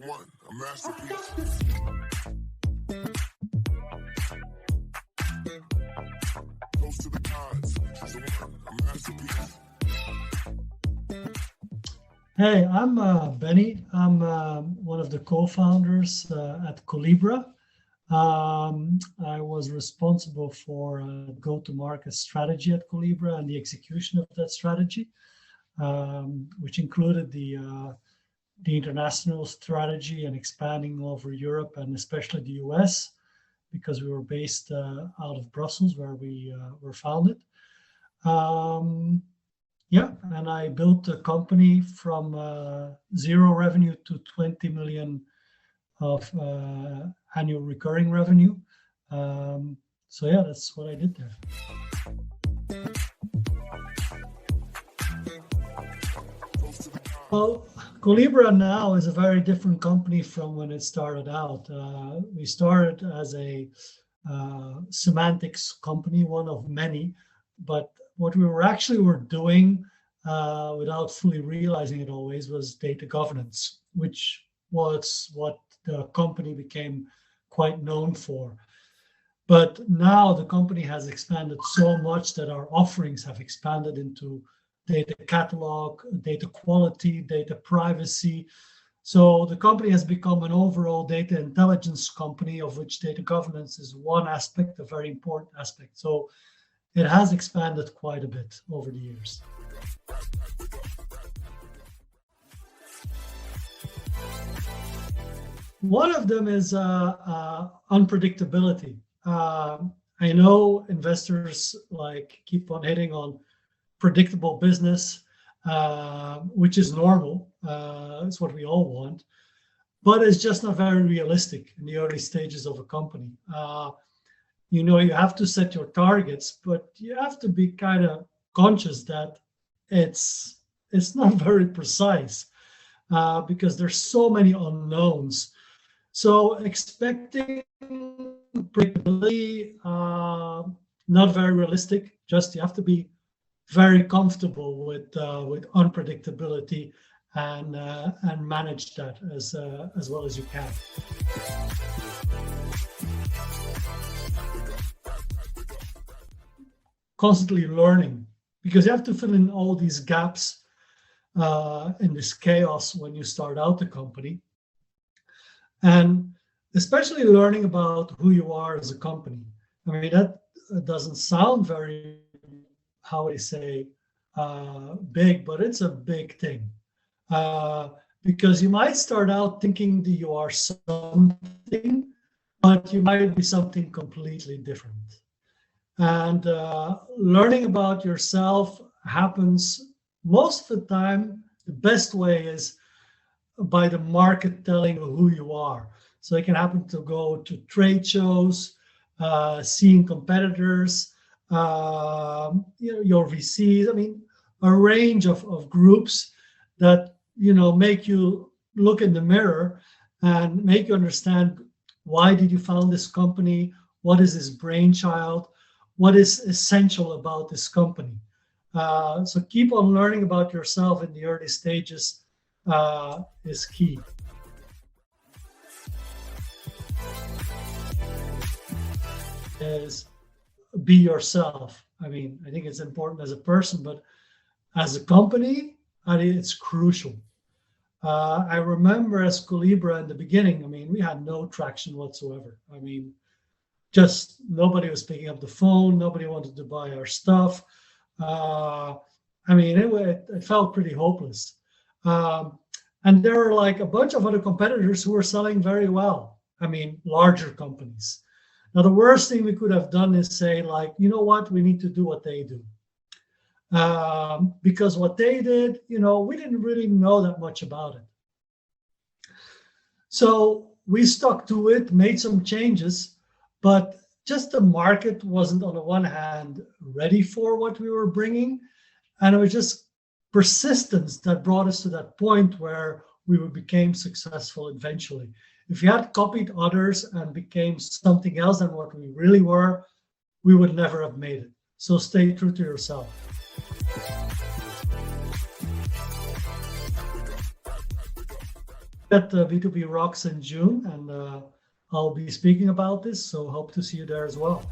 one, a masterpiece. Close to the gods, she's the one, a masterpiece. Hey, I'm Benny. I'm one of the co-founders at Collibra. I was responsible for go-to-market strategy at Collibra and the execution of that strategy, which included the international strategy and expanding over Europe and especially the US, because we were based out of Brussels, where we were founded. And I built a company from zero revenue to 20 million of annual recurring revenue. That's what I did there. Well, Collibra now is a very different company from when it started out. We started as a semantics company, one of many, but what we were doing without fully realizing it always was data governance, which was what the company became quite known for. But now the company has expanded so much that our offerings have expanded into data catalog, data quality, data privacy. So the company has become an overall data intelligence company, of which data governance is one aspect, a very important aspect. So it has expanded quite a bit over the years. One of them is unpredictability. I know investors keep on hitting on predictable business, which is normal. It's what we all want, but it's just not very realistic in the early stages of a company. You have to set your targets, but you have to be kind of conscious that it's not very precise because there's so many unknowns. So expecting predictability, not very realistic. Just you have to be very comfortable with unpredictability and manage that as well as you can. Constantly learning, because you have to fill in all these gaps in this chaos when you start out the company. And especially learning about who you are as a company. I mean, that doesn't sound very, how I say, big, but it's a big thing. Because you might start out thinking that you are something, but you might be something completely different. And learning about yourself happens most of the time. The best way is by the market telling who you are. So it can happen to go to trade shows, seeing competitors, your VCs. I mean, a range of groups that make you look in the mirror and make you understand, why did you found this company? What is this brainchild? What is essential about this company? So keep on learning about yourself in the early stages is key. Is be yourself. I mean, I think it's important as a person, but as a company, I think it's crucial. I remember as Collibra in the beginning, I mean, we had no traction whatsoever. I mean, just nobody was picking up the phone. Nobody wanted to buy our stuff. I mean, it felt pretty hopeless. And there were a bunch of other competitors who were selling very well. I mean, larger companies. Now, the worst thing we could have done is say, you know what, we need to do what they do. Because what they did, we didn't really know that much about it. So we stuck to it, made some changes, but just the market wasn't, on the one hand, ready for what we were bringing. And it was just persistence that brought us to that point where we became successful eventually. If you had copied others and became something else than what we really were, we would never have made it. So stay true to yourself. at B2B Rocks in June, and I'll be speaking about this, so hope to see you there as well.